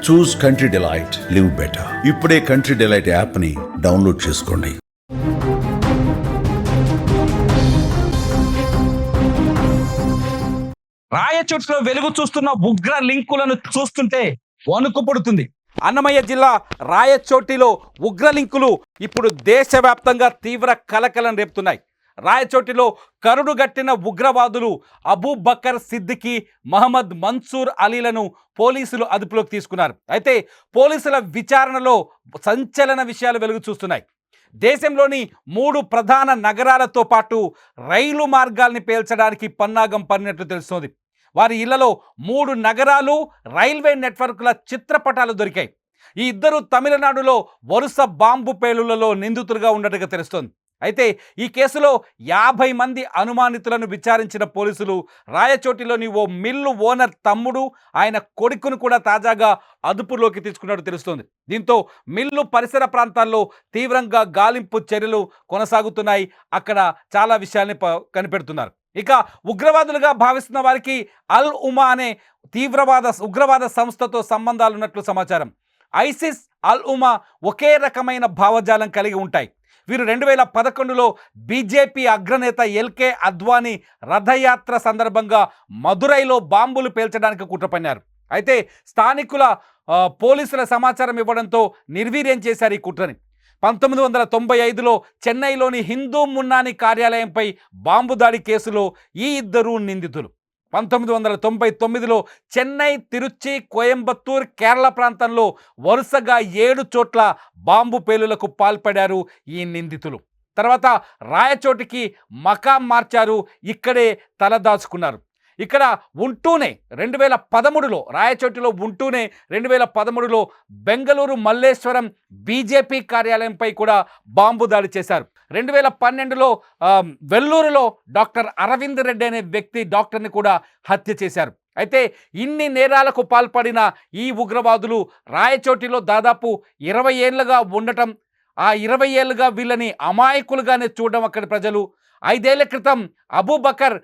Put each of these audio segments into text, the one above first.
చూస్ country delight, live better. ఇప్పుడే country delight app ని download చేసుకోండి. రాయచోటిలో వెలుగు చూస్తున్న ఉగ్ర లింకులను చూస్తుంటే వణుకు పుడుతుంది. అన్నమయ్య జిల్లా రాయచోటిలో ఉగ్ర లింకులు ఇప్పుడు దేశవ్యాప్తంగా తీవ్ర కలకలం రేపుతున్నాయి. రాయచోటిలో కరుడుగట్టిన ఉగ్రవాదులు అబూ బకర్ సిద్దికి, మహమ్మద్ మన్సూర్ అలీలను పోలీసులు అదుపులోకి తీసుకున్నారు. అయితే పోలీసుల విచారణలో సంచలన విషయాలు వెలుగు చూస్తున్నాయి. దేశంలోని 3 ప్రధాన నగరాలతో పాటు రైలు మార్గాల్ని పేల్చడానికి పన్నాగం పన్నినట్లు తెలుస్తోంది. వారి ఇళ్లలో 3 నగరాలు, రైల్వే నెట్వర్క్ల చిత్రపటాలు దొరికాయి. ఈ ఇద్దరు తమిళనాడులో వరుస బాంబు పేలుళ్లలో నిందితులుగా ఉన్నట్టుగా తెలుస్తోంది. అయితే ఈ కేసులో 50 మంది అనుమానితులను విచారించిన పోలీసులు రాయచోటిలోని ఓ మిల్లు ఓనర్ తమ్ముడు, ఆయన కొడుకును కూడా తాజాగా అదుపులోకి తీసుకున్నట్టు తెలుస్తోంది. దీంతో మిల్లు పరిసర ప్రాంతాల్లో తీవ్రంగా గాలింపు చర్యలు కొనసాగుతున్నాయి. అక్కడ చాలా విషయాల్ని కనిపెడుతున్నారు. ఇక ఉగ్రవాదులుగా భావిస్తున్న వారికి అల్ ఉమా అనే ఉగ్రవాద సంస్థతో సంబంధాలున్నట్లు సమాచారం. ఐసిస్, అల్ ఉమా ఒకే రకమైన భావజాలం కలిగి ఉంటాయి. వీరు 2011లో బీజేపీ అగ్రనేత ఎల్కే అద్వానీ రథయాత్ర సందర్భంగా మదురైలో బాంబులు పేల్చడానికి కుట్ర పన్నారు. అయితే స్థానికుల పోలీసుల సమాచారం ఇవ్వడంతో నిర్వీర్యం చేశారు ఈ కుట్రని. 1995లో చెన్నైలోని హిందూ మున్నాని కార్యాలయంపై బాంబు దాడి కేసులో ఈ ఇద్దరు నిందితులు. 1999లో చెన్నై, తిరుచి, కోయంబత్తూర్, కేరళ ప్రాంతంలో వరుసగా 7 చోట్ల బాంబు పేలులకు పాల్పడారు ఈ నిందితులు. తర్వాత రాయచోటికి మకాం మార్చారు, ఇక్కడే తలదాచుకున్నారు. ఇక్కడ ఉంటూనే 2013లో రాయచోటిలో ఉంటూనే 2013లో బెంగళూరు మల్లేశ్వరం బీజేపీ కార్యాలయంపై కూడా బాంబు దాడి చేశారు. 2012లో వెల్లూరులో డాక్టర్ అరవింద్ రెడ్డి అనే వ్యక్తి డాక్టర్ని కూడా హత్య చేశారు. అయితే ఇన్ని నేరాలకు పాల్పడిన ఈ ఉగ్రవాదులు రాయచోటిలో దాదాపు 20 ఏళ్లుగా ఉండటం, ఆ 20 ఏళ్ళుగా వీళ్ళని అమాయకులుగానే చూడడం అక్కడి ప్రజలు. 5 ఏళ్ల క్రితం అబూ బకర్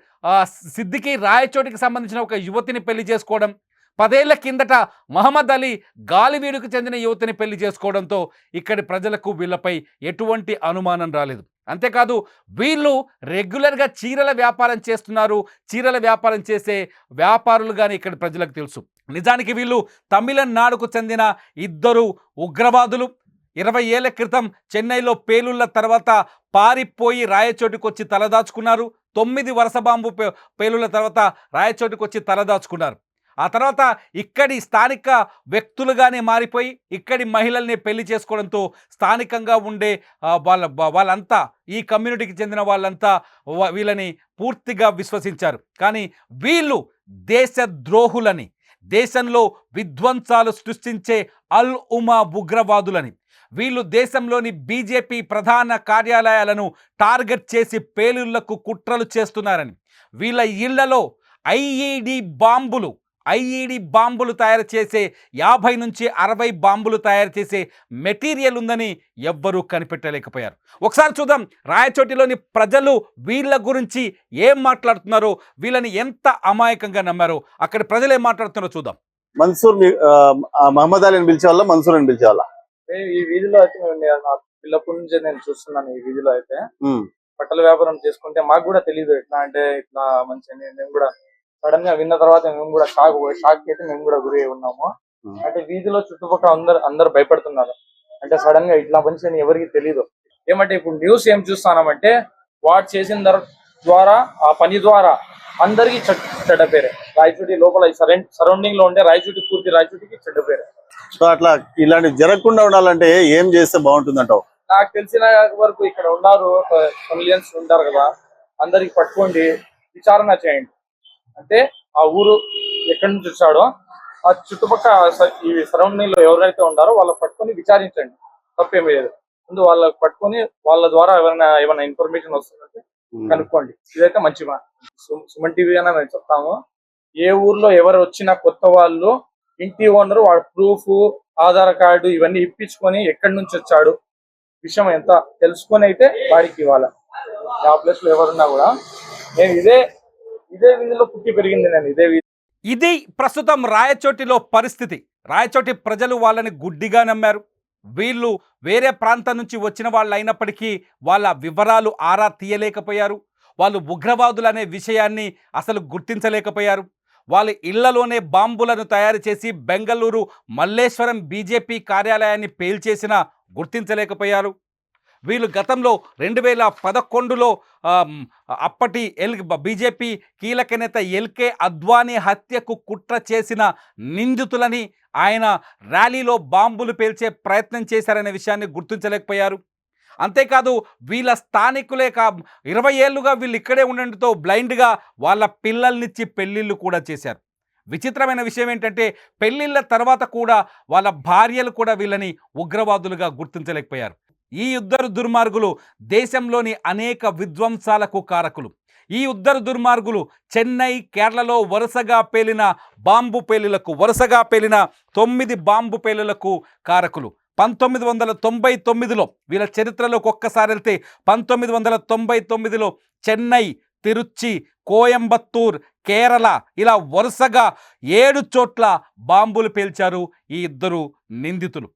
సిద్దికి రాయచోటికి సంబంధించిన ఒక యువతిని పెళ్లి చేసుకోవడం, 10 ఏళ్ల కిందట మహమ్మద్ అలీ గాలివీడుకు చెందిన యువతిని పెళ్లి చేసుకోవడంతో ఇక్కడి ప్రజలకు వీళ్ళపై ఎటువంటి అనుమానం రాలేదు. అంతేకాదు వీళ్ళు రెగ్యులర్గా చీరల వ్యాపారం చేస్తున్నారు, చీరల వ్యాపారం చేసే వ్యాపారులుగానే ఇక్కడి ప్రజలకు తెలుసు. నిజానికి వీళ్ళు తమిళనాడుకు చెందిన ఇద్దరు ఉగ్రవాదులు. 20 ఏళ్ల క్రితం చెన్నైలో పేలుళ్ల తర్వాత పారిపోయి రాయచోటికి వచ్చి తలదాచుకున్నారు. 9 వరుస బాంబు పేలుళ్ల తర్వాత రాయచోటికి వచ్చి తలదాచుకున్నారు. ఆ తర్వాత ఇక్కడి స్థానిక వ్యక్తులుగానే మారిపోయి ఇక్కడి మహిళల్ని పెళ్లి చేసుకోవడంతో స్థానికంగా ఉండే వాళ్ళంతా, ఈ కమ్యూనిటీకి చెందిన వాళ్ళంతా వీళ్ళని పూర్తిగా విశ్వసించారు. కానీ వీళ్ళు దేశద్రోహులని, దేశంలో విధ్వంసాలు సృష్టించే అల్ ఉమా ఉగ్రవాదులని, వీళ్ళు దేశంలోని బీజేపీ ప్రధాన కార్యాలయాలను టార్గెట్ చేసి పేలుళ్లకు కుట్రలు చేస్తున్నారని, వీళ్ళ ఇళ్లలో ఐఈడి బాంబులు తయారు చేసే 50 నుంచి 60 బాంబులు తయారు చేసే మెటీరియల్ ఉందని ఎవ్వరూ కనిపెట్టలేకపోయారు. ఒకసారి చూద్దాం రాయచోటిలోని ప్రజలు వీళ్ళ గురించి ఏం మాట్లాడుతున్నారో, వీళ్ళని ఎంత అమాయకంగా నమ్మారో అక్కడి ప్రజలు ఏం మాట్లాడుతున్నారో చూద్దాం. మన్సూర్ మహమ్మద్ అలీని పిలిచేవాళ్ళ, మన్సూర్ అని పిలిచేవాళ్ళ? ఈ వీధిలో అయితే నా పిల్లప్పటి నుంచి నేను చూస్తున్నాను. ఈ వీధిలో అయితే బట్టల వ్యాపారం చేసుకుంటే మాకు కూడా తెలియదు ఎట్లా అంటే ఇట్లా మంచి. మేము కూడా సడన్ గా విన్న తర్వాత మేము కూడా షాక్ అయితే మేము కూడా గురి ఉన్నాము. అంటే వీధిలో చుట్టుపక్కల అందరు భయపడుతున్నారు. అంటే సడన్ గా ఇట్లా మంచి అని ఎవరికి తెలియదు. ఏమంటే ఇప్పుడు న్యూస్ ఏం చూస్తున్నామంటే వాడు చేసిన ద్వారా, ఆ పని ద్వారా అందరికి చెడ్డ పేరే. రాయచోటి లోపల సరౌండింగ్ లో ఉండే పూర్తి రాయచోటికి చెడ్డ పేరే. సో అట్లా ఇలాంటివి జరగకుండా ఉండాలంటే ఏం చేస్తే బాగుంటుంది అంటావు? నాకు తెలిసిన వరకు ఇక్కడ ఉన్నారు ఫెమిలియన్స్ ఉంటారు కదా, అందరికి పట్టుకోండి, విచారణ చేయండి. అంటే ఆ ఊరు ఎక్కడి నుంచి వచ్చాడో ఆ చుట్టుపక్కల ఈ సరౌండింగ్ లో ఎవరైతే ఉన్నారో వాళ్ళకి పట్టుకొని విచారించండి, తప్పేమీ లేదు. ముందు వాళ్ళకి పట్టుకొని వాళ్ళ ద్వారా ఏమైనా ఇన్ఫర్మేషన్ వస్తుందంటే కనుక్కోండి. ఇదైతే మంచి సుమన్ టీవీ అని మేము చెప్తాము. ఏ ఊర్లో ఎవరు వచ్చినా కొత్త వాళ్ళు, ఇంటి ఓనర్ వాడు ప్రూఫ్, ఆధార్ కార్డు ఇవన్నీ ఇప్పించుకొని ఎక్కడి నుంచి వచ్చాడు విషయం ఎంత తెలుసుకొని అయితే వాడికి ఇవ్వాలి. ఆ ప్లేస్ లో ఎవరున్నా కూడా నేను ఇదే వీధిలో పుట్టి పెరిగింది. నేను ఇదే వీధి. ఇది ప్రస్తుతం రాయచోటిలో పరిస్థితి. రాయచోటి ప్రజలు వాళ్ళని గుడ్డిగా నమ్మారు. వీళ్ళు వేరే ప్రాంతం నుంచి వచ్చిన వాళ్ళు అయినప్పటికీ వాళ్ళ వివరాలు ఆరా తీయలేకపోయారు. వాళ్ళు ఉగ్రవాదులు అనే విషయాన్ని అసలు గుర్తించలేకపోయారు. వాళ్ళ ఇళ్లలోనే బాంబులను తయారు చేసి బెంగళూరు మల్లేశ్వరం బీజేపీ కార్యాలయాన్ని పేల్చేసినా గుర్తించలేకపోయారు. వీళ్ళు గతంలో 2011లో అప్పటి బీజేపీ కీలక నేత ఎల్కే అద్వానీ హత్యకు కుట్ర చేసిన నిందితులని ఆయన ర్యాలీలో బాంబులు పేల్చే ప్రయత్నం చేశారనే విషయాన్ని గుర్తించలేకపోయారు. అంతేకాదు వీళ్ళ స్థానికులే 20 ఏళ్ళుగా వీళ్ళు ఇక్కడే ఉండడంతో బ్లైండ్గా వాళ్ళ పిల్లల్నిచ్చి పెళ్ళిళ్ళు కూడా చేశారు. విచిత్రమైన విషయం ఏంటంటే పెళ్ళిళ్ళ తర్వాత కూడా వాళ్ళ భార్యలు కూడా వీళ్ళని ఉగ్రవాదులుగా గుర్తించలేకపోయారు. ఈ ఇద్దరు దుర్మార్గులు దేశంలోని అనేక విధ్వంసాలకు కారకులు. ఈ ఇద్దరు దుర్మార్గులు చెన్నై, కేరళలో వరుసగా పేలిన 9 బాంబు పేలులకు కారకులు. 1999లో వీళ్ళ చరిత్రలోకి ఒక్కసారి వెళ్తే 1999లో చెన్నై, తిరుచి, కోయంబత్తూర్, కేరళ ఇలా వరుసగా 7 చోట్ల బాంబులు పేల్చారు ఈ ఇద్దరు నిందితులు.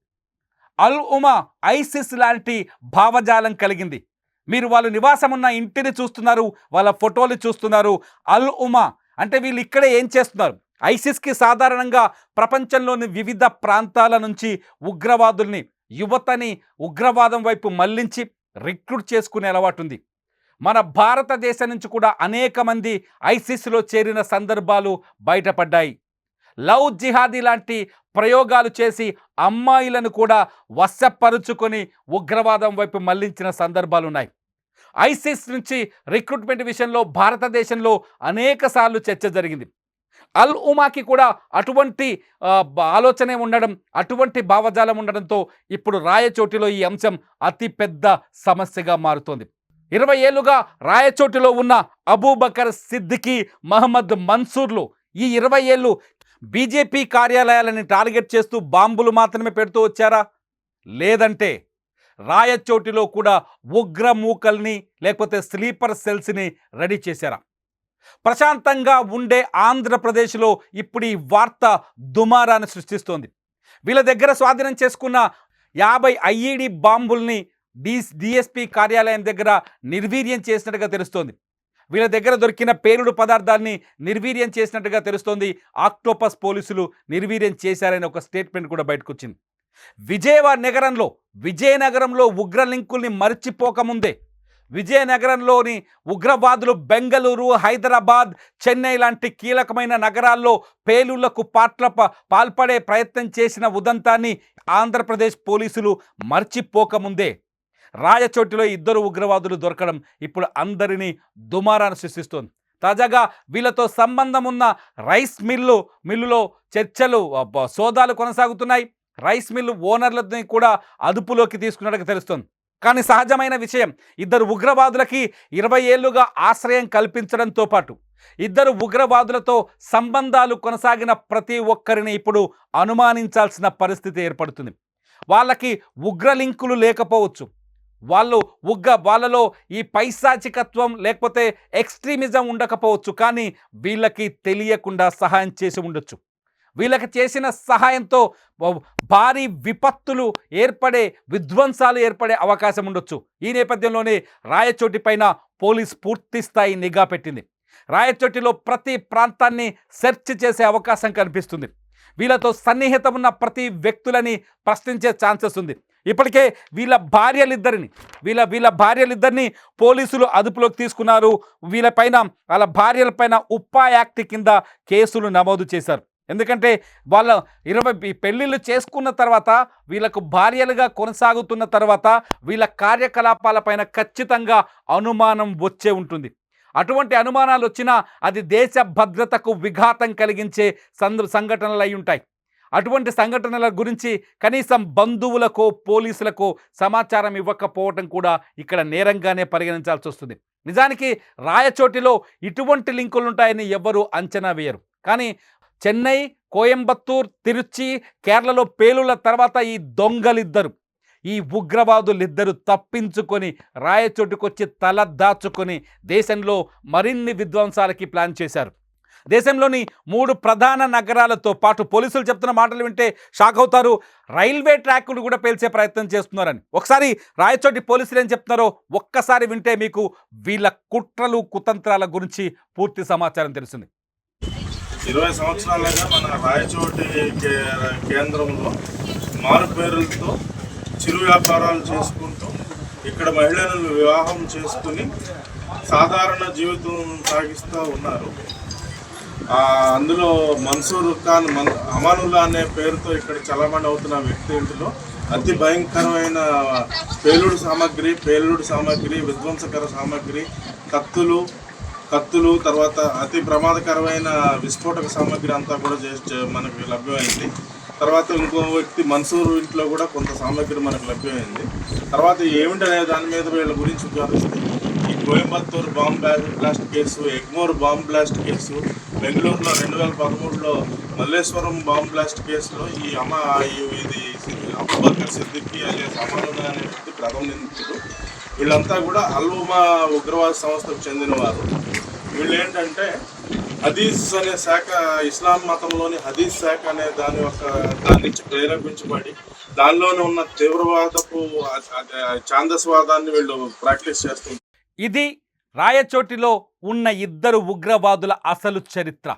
అల్ ఉమా ఐసిస్ లాంటి భావజాలం కలిగింది. మీరు వాళ్ళు నివాసం ఉన్న ఇంటిని చూస్తున్నారు, వాళ్ళ ఫోటోలు చూస్తున్నారు. అల్ ఉమా అంటే వీళ్ళు ఇక్కడే ఏం చేస్తున్నారు? ఐసిస్కి సాధారణంగా ప్రపంచంలోని వివిధ ప్రాంతాల నుంచి ఉగ్రవాదుల్ని, యువతని ఉగ్రవాదం వైపు మళ్లించి రిక్రూట్ చేసుకునే అలవాటు ఉంది. మన భారతదేశం నుంచి కూడా అనేక మంది ఐసిస్లో చేరిన సందర్భాలు బయటపడ్డాయి. లవ్ జిహాదీ లాంటి ప్రయోగాలు చేసి అమ్మాయిలను కూడా వశపరుచుకొని ఉగ్రవాదం వైపు మళ్లించిన సందర్భాలు ఉన్నాయి. ఐసిస్ నుంచి రిక్రూట్మెంట్ విషయంలో భారతదేశంలో అనేక సార్లు చర్చ జరిగింది. అల్ ఉమాకి కూడా అటువంటి ఆలోచనే ఉండడం, అటువంటి భావజాలం ఉండడంతో ఇప్పుడు రాయచోటిలో ఈ అంశం అతి పెద్ద సమస్యగా మారుతోంది. 20 ఏళ్లుగా రాయచోటిలో ఉన్న అబూబకర్ సిద్దికీ, మహమ్మద్ మన్సూర్లు ఈ 20 ఏళ్ళు బీజేపీ కార్యాలయాలని టార్గెట్ చేస్తూ బాంబులు మాత్రమే పెడుతూ వచ్చారా? లేదంటే రాయచోటిలో కూడా ఉగ్రమూకల్ని లేకపోతే స్లీపర్ సెల్స్ని రెడీ చేశారా? ప్రశాంతంగా ఉండే ఆంధ్రప్రదేశ్లో ఇప్పుడు ఈ వార్త దుమారాన్ని సృష్టిస్తోంది. వీళ్ళ దగ్గర స్వాధీనం చేసుకున్న 50 ఐఈడి బాంబుల్ని డిఎస్పీ కార్యాలయం దగ్గర నిర్వీర్యం చేసినట్టుగా తెలుస్తోంది. వీళ్ళ దగ్గర దొరికిన పేలుడు పదార్థాన్ని నిర్వీర్యం చేసినట్టుగా తెలుస్తోంది. ఆక్టోపస్ పోలీసులు నిర్వీర్యం చేశారని ఒక స్టేట్మెంట్ కూడా బయటకు వచ్చింది. విజయనగరంలో ఉగ్ర లింకుల్ని మర్చిపోకముందే విజయనగరంలోని ఉగ్రవాదులు బెంగళూరు, హైదరాబాద్, చెన్నై లాంటి కీలకమైన నగరాల్లో పేలుళ్లకు పాల్పడే ప్రయత్నం చేసిన ఉదంతాన్ని ఆంధ్రప్రదేశ్ పోలీసులు మర్చిపోకముందే రాయచోటిలో 2 ఉగ్రవాదులు దొరకడం ఇప్పుడు అందరినీ దుమారాన్ని సృష్టిస్తోంది. తాజాగా వీళ్ళతో సంబంధం ఉన్న రైస్ మిల్లులో చర్చలు, సోదాలు కొనసాగుతున్నాయి. రైస్ మిల్లు ఓనర్లని కూడా అదుపులోకి తీసుకున్నట్టుగా తెలుస్తోంది. కానీ సహజమైన విషయం, 2 ఉగ్రవాదులకి 20 ఏళ్లుగా ఆశ్రయం కల్పించడంతో పాటు 2 ఉగ్రవాదులతో సంబంధాలు కొనసాగిన ప్రతి ఒక్కరిని ఇప్పుడు అనుమానించాల్సిన పరిస్థితి ఏర్పడుతుంది. వాళ్ళకి ఉగ్ర లింకులు లేకపోవచ్చు, వాళ్ళలో ఈ పైశాచికత్వం లేకపోతే ఎక్స్ట్రీమిజం ఉండకపోవచ్చు, కానీ వీళ్ళకి తెలియకుండా సహాయం చేసి ఉండొచ్చు. వీళ్ళకి చేసిన సహాయంతో భారీ విపత్తులు విధ్వంసాలు ఏర్పడే అవకాశం ఉండొచ్చు. ఈ నేపథ్యంలోనే రాయచోటి పైన పోలీస్ పూర్తి స్థాయి నిఘా పెట్టింది. రాయచోటిలో ప్రతి ప్రాంతాన్ని సెర్చ్ చేసే అవకాశం కనిపిస్తుంది. వీళ్ళతో సన్నిహితం ఉన్న ప్రతి వ్యక్తులని ప్రశ్నించే ఛాన్సెస్ ఉంది. ఇప్పటికే వీళ్ళ భార్యలిద్దరిని పోలీసులు అదుపులోకి తీసుకున్నారు. వాళ్ళ భార్యలపైన ఉప్పా యాక్ట్ కింద కేసులు నమోదు చేశారు. ఎందుకంటే వాళ్ళ 20 పెళ్ళిళ్ళు చేసుకున్న తర్వాత, వీళ్ళకు భార్యలుగా కొనసాగుతున్న తర్వాత వీళ్ళ కార్యకలాపాలపైన ఖచ్చితంగా అనుమానం వచ్చే ఉంటుంది. అటువంటి అనుమానాలు వచ్చినా అది దేశ భద్రతకు విఘాతం కలిగించే సంఘటనలు అయి ఉంటాయి. అటువంటి సంఘటనల గురించి కనీసం బంధువులకో పోలీసులకో సమాచారం ఇవ్వకపోవడం కూడా ఇక్కడ నేరంగానే పరిగణించాల్సి వస్తుంది. నిజానికి రాయచోటిలో ఇటువంటి లింకులు ఉంటాయని ఎవ్వరూ అంచనా వేయరు. కానీ చెన్నై, కోయంబత్తూర్, తిరుచి, కేరళలో పేలుళ్ల తర్వాత ఈ ఉగ్రవాదులిద్దరు తప్పించుకొని రాయచోటుకొచ్చి తల దాచుకొని దేశంలో మరిన్ని విధ్వంసాలకి ప్లాన్ చేశారు. దేశంలోని 3 ప్రధాన నగరాలతో పాటు పోలీసులు చెప్తున్న మాటలు వింటే షాక్ అవుతారు. రైల్వే ట్రాక్ను కూడా పేల్చే ప్రయత్నం చేస్తున్నారని. ఒకసారి రాయచోటి పోలీసులు ఏం చెప్తున్నారో ఒక్కసారి వింటే మీకు వీళ్ళ కుట్రలు కుతంత్రాల గురించి పూర్తి సమాచారం తెలుస్తుంది. 20 సంవత్సరాలుగా మన రాయచోటి కేంద్రంలో మారు పేరులతో చిరు వ్యాపారాలు చేసుకుంటూ ఇక్కడ మహిళలను వివాహం చేసుకుని సాధారణ జీవితం సాగిస్తూ ఉన్నారు. అందులో మన్సూర్ ఖాన్ అమానుల్లా అనే పేరుతో ఇక్కడ చలామణి అవుతున్న వ్యక్తి ఇంటిలో అతి భయంకరమైన పేలుడు సామాగ్రి, విధ్వంసకర సామాగ్రి, కత్తులు తర్వాత అతి ప్రమాదకరమైన విస్ఫోటక సామాగ్రి అంతా కూడా మనకు లభ్యమైంది. తర్వాత ఇంకో వ్యక్తి మన్సూర్ ఇంట్లో కూడా కొంత సామాగ్రి మనకు లభ్యమైంది. తర్వాత ఏమిటనే దాని మీద వీళ్ళ గురించి విచారిస్తే ఈ Coimbatore bomb blast case, Egmore bomb blast case, బెంగళూరులో 2013లో మల్లేశ్వరం బాంబ్ బ్లాస్ట్ కేసులో ఇది అబూబకర్ సిద్దికీ అనే అమానుల్లా అనే వ్యక్తి ప్రథమ నిందితుడు. వీళ్ళంతా కూడా అల్ఉమా ఉగ్రవాద సంస్థకు చెందినవారు. వీళ్ళు ఏంటంటే హదీస్ అనే శాఖ, ఇస్లాం మతంలోని హదీస్ శాఖ అనే దాని నుంచి ప్రేరేపించబడి దానిలోనే ఉన్న తీవ్రవాదపు ఛాందస్వాదాన్ని వీళ్ళు ప్రాక్టీస్ చేస్తుంటారు. ఇది రాయచోటిలో ఉన్న 2 ఉగ్రవాదుల అసలు చరిత్ర.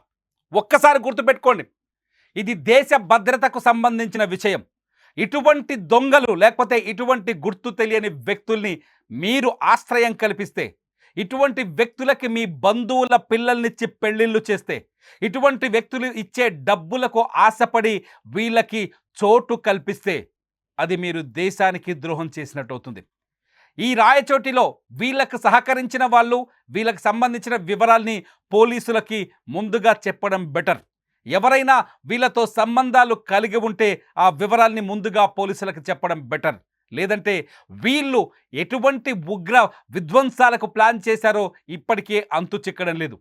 ఒక్కసారి గుర్తుపెట్టుకోండి, ఇది దేశ భద్రతకు సంబంధించిన విషయం. ఇటువంటి దొంగలు లేకపోతే ఇటువంటి గుర్తు తెలియని వ్యక్తుల్ని మీరు ఆశ్రయం కల్పిస్తే, ఇటువంటి వ్యక్తులకి మీ బంధువుల పిల్లల్నిచ్చి పెళ్లిళ్ళు చేస్తే, ఇటువంటి వ్యక్తులు ఇచ్చే డబ్బులకు ఆశపడి వీళ్ళకి చోటు కల్పిస్తే అది మీరు దేశానికి ద్రోహం చేసినట్టు అవుతుంది. ఈ రాయచోటిలో వీళ్ళకు సహకరించిన వాళ్ళు, వీళ్ళకి సంబంధించిన వివరాల్ని పోలీసులకి ముందుగా చెప్పడం బెటర్. ఎవరైనా వీళ్ళతో సంబంధాలు కలిగి ఉంటే ఆ వివరాల్ని ముందుగా పోలీసులకు చెప్పడం బెటర్. లేదంటే వీళ్ళు ఎటువంటి ఉగ్ర విధ్వంసాలకు ప్లాన్ చేశారో ఇప్పటికే అంతు చిక్కడం లేదు.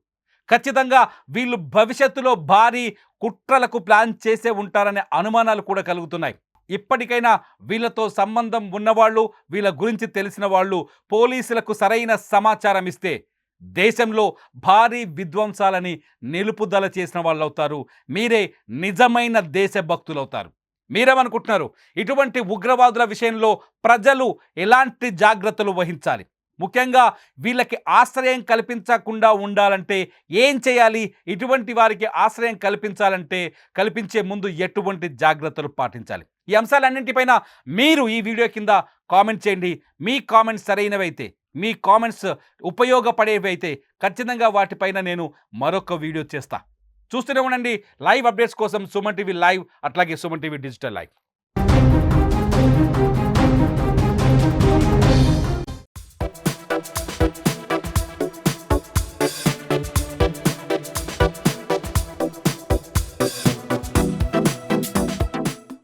ఖచ్చితంగా వీళ్ళు భవిష్యత్తులో భారీ కుట్రలకు ప్లాన్ చేసే ఉంటారనే అనుమానాలు కూడా కలుగుతున్నాయి. ఇప్పటికైనా వీళ్ళతో సంబంధం ఉన్నవాళ్ళు, వీళ్ళ గురించి తెలిసిన వాళ్ళు పోలీసులకు సరైన సమాచారం ఇస్తే దేశంలో భారీ విధ్వంసాలని నిలుపుదల చేసిన వాళ్ళు అవుతారు. మీరే నిజమైన దేశభక్తులవుతారు. మీరేమనుకుంటున్నారు? ఇటువంటి ఉగ్రవాదుల విషయంలో ప్రజలు ఎలాంటి జాగ్రత్తలు వహించాలి? ముఖ్యంగా వీళ్ళకి ఆశ్రయం కల్పించకుండా ఉండాలంటే ఏం చేయాలి? ఇటువంటి వారికి ఆశ్రయం కల్పించే ముందు ఎటువంటి జాగ్రత్తలు పాటించాలి? ఈ అంశాలన్నింటిపైన మీరు ఈ వీడియో కింద కామెంట్ చేయండి. మీ కామెంట్స్ సరైనవైతే, మీ కామెంట్స్ ఉపయోగపడేవి అయితే ఖచ్చితంగా వాటిపైన నేను మరొక వీడియో చేస్తా. చూస్తూనే ఉండండి లైవ్ అప్డేట్స్ కోసం సుమన్ టీవీ లైవ్, అట్లాగే సుమన్ టీవీ డిజిటల్ లైవ్.